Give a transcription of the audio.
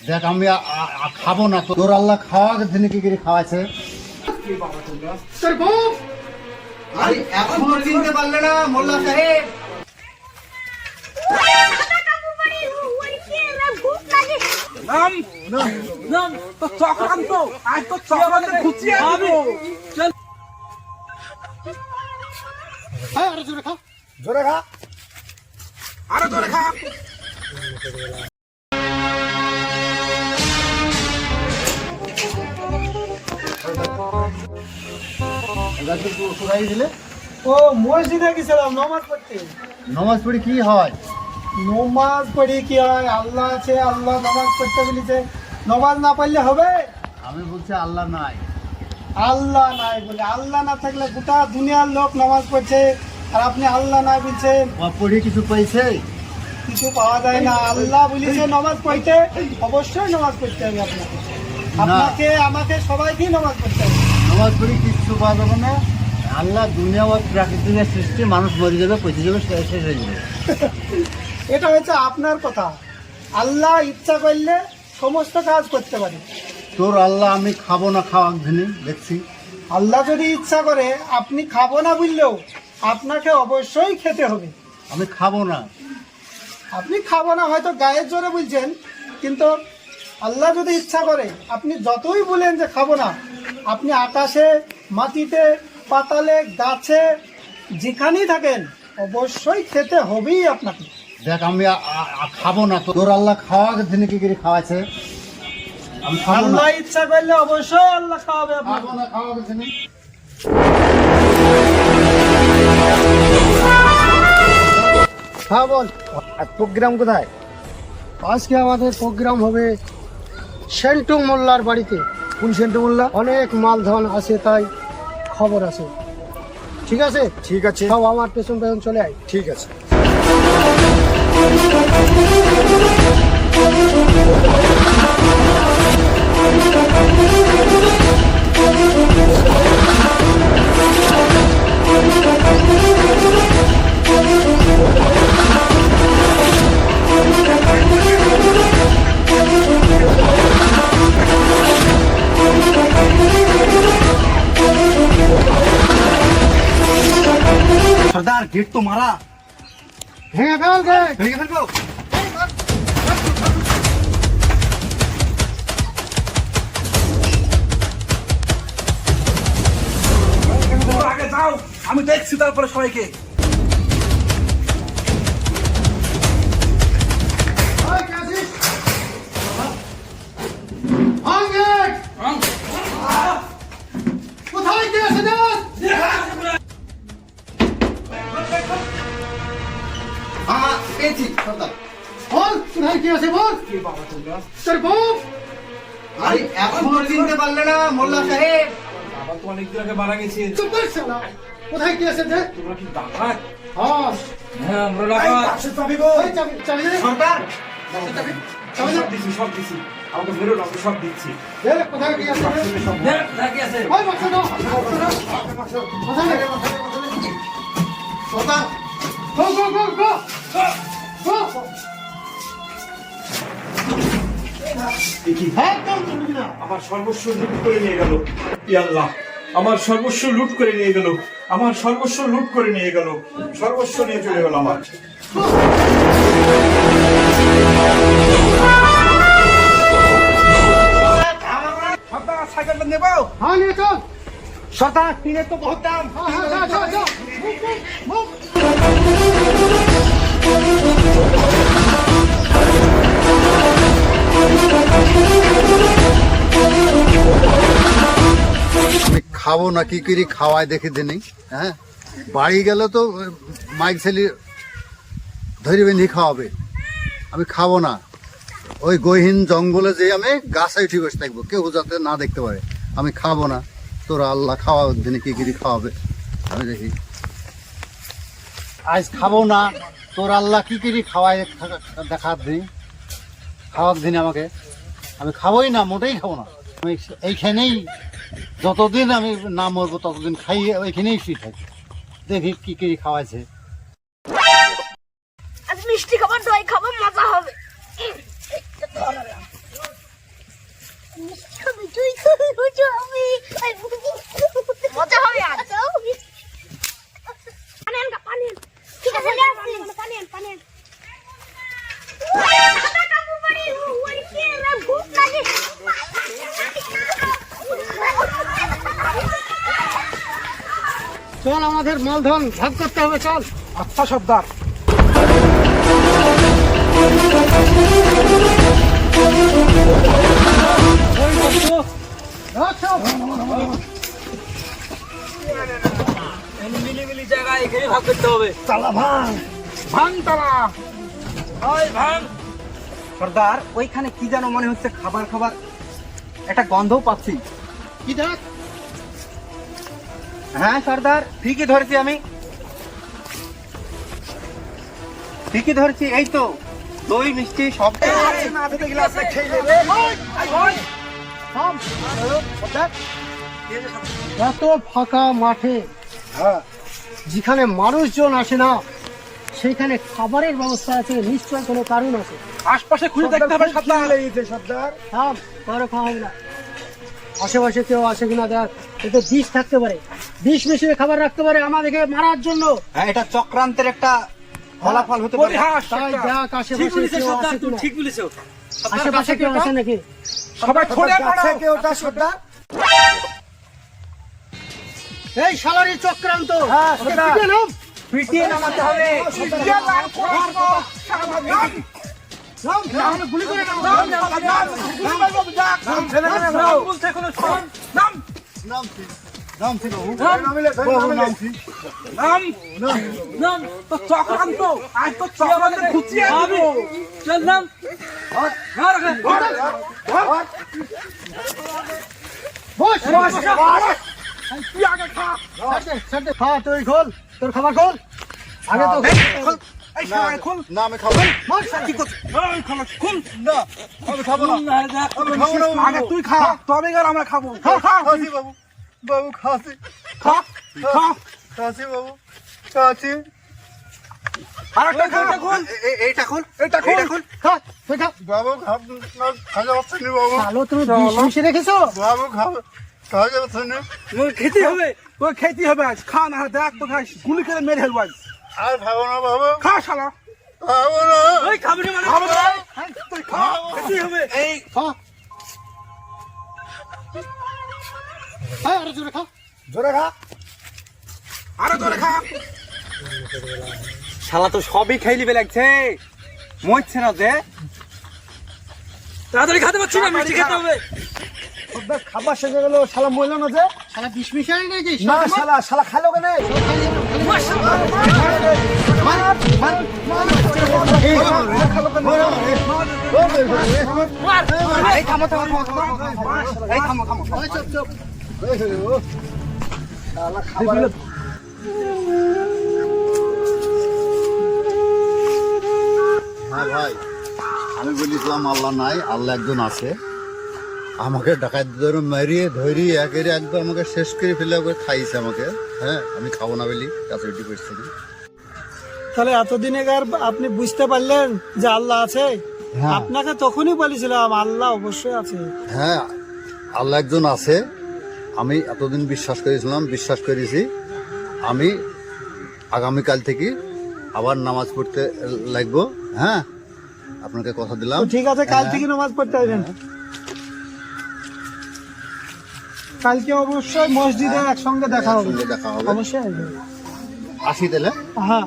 দেখ আমি খাবো না, তোর আল্লাহ খাওয়ার জন্য কি করে খাওয়াছে। এখনো চিনতে পারলে না মোল্লা সাহেব? জোরে খা, আরো জোরে খা। ও মসজিদে গেছিলাম নামাজ পড়তে। নামাজ পড়ি কি হয়? নামাজ পড়ি কি হয়? আল্লাহ আছে, আল্লাহ নামাজ পড়তে বলেছে। নামাজ না পড়লে হবে? আমি বলছি আল্লাহ নাই। আল্লাহ নাই বলে? আল্লাহ না থাকলে গোটা দুনিয়ার লোক নামাজ পড়ছে, আর আপনি আল্লাহ নাই বলছেন? পড়ি কিছু পেয়েছে? কিছু পাওয়া যায় না। আল্লাহ বলেছে নামাজ পড়তে, অবশ্যই নামাজ পড়তে হবে আপনাকে, আপনাকে, আমাকে, সবাইকেই নামাজ পড়তে হবে। নামাজ পড়ি কিছু পাওয়া যাবে না। আল্লাহ দুনিয়া ও প্রাকৃতিক সৃষ্টি, মানুষ মরে যাবে, পচে যাবে, শেষ হয়ে যাবে। এটা হচ্ছে আপনার কথা। আল্লাহ ইচ্ছা করলে সমস্ত কাজ করতে পারে। তোর আল্লাহ আমি খাবো না খাওয়ার জন্য দেখছি। আল্লাহ যদি ইচ্ছা করে আপনি খাবো না বললেও আপনাকে অবশ্যই খেতে হবে। আমি খাবো না। আপনি খাবো না হয়তো গায়ের জোরে বলছেন, কিন্তু আল্লাহ যদি ইচ্ছা করে আপনি যতই বলেন যে খাবো না, আপনি আকাশে, মাটিতে, পাতালে, গাছে, যেখানেই থাকেন অবশ্যই খেতে হবেই আপনাকে। দেখ আমি খাবো না, তোর আল্লাহ খাওয়ার জন্য কি করে খাওয়াছে। আমি খাবো না। আল্লাহ ইচ্ছা করলে অবশ্যই আল্লাহ খাওয়াবে আপনাকে। খাবো না খাওয়ার জন্য। হ্যাঁ বল। প্রোগ্রাম কোথায়? আজকে আমাদের প্রোগ্রাম হবে সেন্টু মোল্লার বাড়িতে। কোন সেন্টু মোল্লা? অনেক মালধন আছে, তাই খবর আছে। ঠিক আছে? ঠিক আছে, সব আমার পেছন পেছন চলে আয়। ঠিক আছে। সর্দার গেট তো মারা। ভেঙে ফেল গেট। ভেঙে ফেলবো? আগে যাও, আমি দেখছি তারপরে সবাইকে। কোথায় কি আছে পেয়েছি সর্দার। বল, কোথায় কি আছে বল। তোর বউ এখনো চিনতে পারলে না মোল্লা সাহেব? বাবা তো অনেকদিন আগে মারা গেছে। চুপ কর শালা। কোথায় কি আছে যে? তোমরা কি ডাকাত? হ্যাঁ, হ্যাঁ, আমরা ডাকাত। ওই চাবি, চাবি দে। সর্দার আমি সব দিচ্ছি, সব দিচ্ছি। আমাকে বেরো না, আমি সব দিচ্ছি। দে, কোথায় কি আছে রে? কি আছে? ওই বাক্স দাও, বাক্স দাও। কোথায়? সর্দার গো গো গো গো গো। হ্যাঁ, কেউ চলবি না। আমার সর্বস্ব লুট করে নিয়ে গেল। ইয়া আল্লাহ, আমার সর্বস্ব লুট করে নিয়ে গেল। আমার সর্বস্ব লুট করে নিয়ে গেল। সর্বস্ব নিয়ে চলে গেল আমার। সাইকেলটা নেবো? হ্যাঁ, নিয়ে চল। সর্দার, টিনের তো বহুত দাম। হ্যাঁ, হ্যাঁ, যা, যা, যা। মুভ, মুভ, আমি খাবো না, কি করি খাওয়ায় দেখে দিনি। হ্যাঁ, বাড়ি গেলে তো মাইক ছেলে ধরে বেঁধে খাওয়াবে। আমি খাবো না। ওই গহীন জঙ্গলে যে আমি গাছে উঠে বসে থাকবো, কেউ যাতে না দেখতে পারে। আমি খাবো না। তোর আল্লাহ খাওয়ার দিনে কি করি খাওয়াবে আমি দেখি। আজ খাবো না। তোর আল্লাহ কি করি খাওয়ায় দেখার দিন, খাওয়ার দিন আমাকে। আমি খাবোই না, মোটেই খাবো না। আমি এইখানেই যতদিন আমি না মরবো ততদিন খাই, ওইখানেই শুয়ে থাকি। দেখি কি কি খাওয়াইছে। আজ মিষ্টি খাবার, দই খাবার, মজা হবে। চল আমাদের মালধন ভাগ করতে হবে, চল। আচ্ছা সর্দার। মিলিমিলি জায়গায় এখানে ভাগ করতে হবে। তালা ভাঙ, ভাঙ তালা। সর্দার ওইখানে কি যেন মনে হচ্ছে খাবার খাবার একটা গন্ধও পাচ্ছি। কি দেখ? হ্যাঁ সর্দার ঠিকই ধরেছি, আমি ঠিকই ধরেছি। এই তো দই মিষ্টি সব এত ফাঁকা মাঠে, যেখানে মানুষজন আসে না, সেখানে খাবারের ব্যবস্থা আছে, নিশ্চয় কোনো কারণ আছে। আশপাশে খুঁজে দেখতে হবে সর্দার। থাম, কারো খাওয়া হবে না। আশেপাশে কেউ আসে কিনা দেখ, এতে বিষ থাকতে পারে, বিষ মিশিয়ে খাবার রাখতে পারে আমাদেরকে মারার জন্য। হ্যাঁ এটা চক্রান্তের একটা ফলাফল হতে পারে। তাই দেখ আশেপাশে কেউ আসে কিনা। ঠিক বলেছো। আশেপাশে কেউ আসে নাকি? সবাই ছড়ে পড়ো। এই শালারি চক্রান্ত, ওকে পিটে নাও। পিটিয়ে নামাতে হবে। নাও, নাহলে গুলি করে নাও। নামছি বাবু, নামছি। চক্রান্ত আজ তো চক্রান্ত খুঁচিয়ে দেবো। চল নাম। বস, তুই আগে খা। খা, তুই খোল, তোর খাবার খোল। আগে তো খোল। না আমি খাবো না। বস, কি করছিস? না আমি খাবো না। আমি খাবো না বাবু। আগে তুই খা, তবে গেল আমরা খাবো। খাসি বাবু, বাবু খাসি, খা খা। খাসি বাবু, খাসি। আরেকটা খা। এইটা খোল, এইটা খোল। খা, তুই খা। বাবু খাওয়া যাচ্ছে না বাবু। ভালো, তুমি বিষ মিশিয়ে রেখেছো? বাবু খাওয়া যাচ্ছে না। খেতে হবে, তোর খেতে হবে আজ। খা না দেখ তো খাই গুলি করে মেরে ফেলবো আজ। আর খাবো না বাবু, খা শালা। খাবো না। খাবি না মানে খাবো না। তুই খা, খেতে হবে। এই খা। আরে জোরে খা। জোরে খা। আরে তোরে খা। শালা তো সবই খেয়ে নিবে লাগছে, মরছে না যে। তাড়াতাড়ি খেতে পারছি না, মিষ্টি খেতে হবে। খাবার শেষ হয়ে গেল, শালা মরলো না যে? শালা বিষ মিশাই নাকি? না শালা খালো কেন? এই থামো থামো থামো, এই থামো থামো। চুপ চুপ। হ্যাঁ ভাই, আমি বলেছিলাম আল্লাহ নাই, আল্লাহ একজন আছে। আমাকে ডাকাত ধরে মারিয়ে ধরিয়ে একেরে একদম আমাকে শেষ করে ফেলে ওকে খাইছে আমাকে। হ্যাঁ আমি খাবো না বলি কাছে করছি। তাহলে এতদিন আগে আপনি বুঝতে পারলেন যে আল্লাহ আছে? হ্যাঁ। আপনাকে তখনই বলেছিলাম আল্লাহ অবশ্যই আছে। হ্যাঁ আল্লাহ একজন আছে, আমি এতদিন বিশ্বাস করেছিলাম, বিশ্বাস করেছি। আমি আগামীকাল থেকে আবার নামাজ পড়তে লাগবো। হ্যাঁ আপনাকে কথা দিলাম। তো ঠিক আছে, কাল থেকে নামাজ পড়তে আসবেন। কালকে অবশ্যই মসজিদে একসঙ্গে দেখা হবে। একসঙ্গে দেখা হবে। অবশ্যই আসবেন। আসি তাহলে। হ্যাঁ।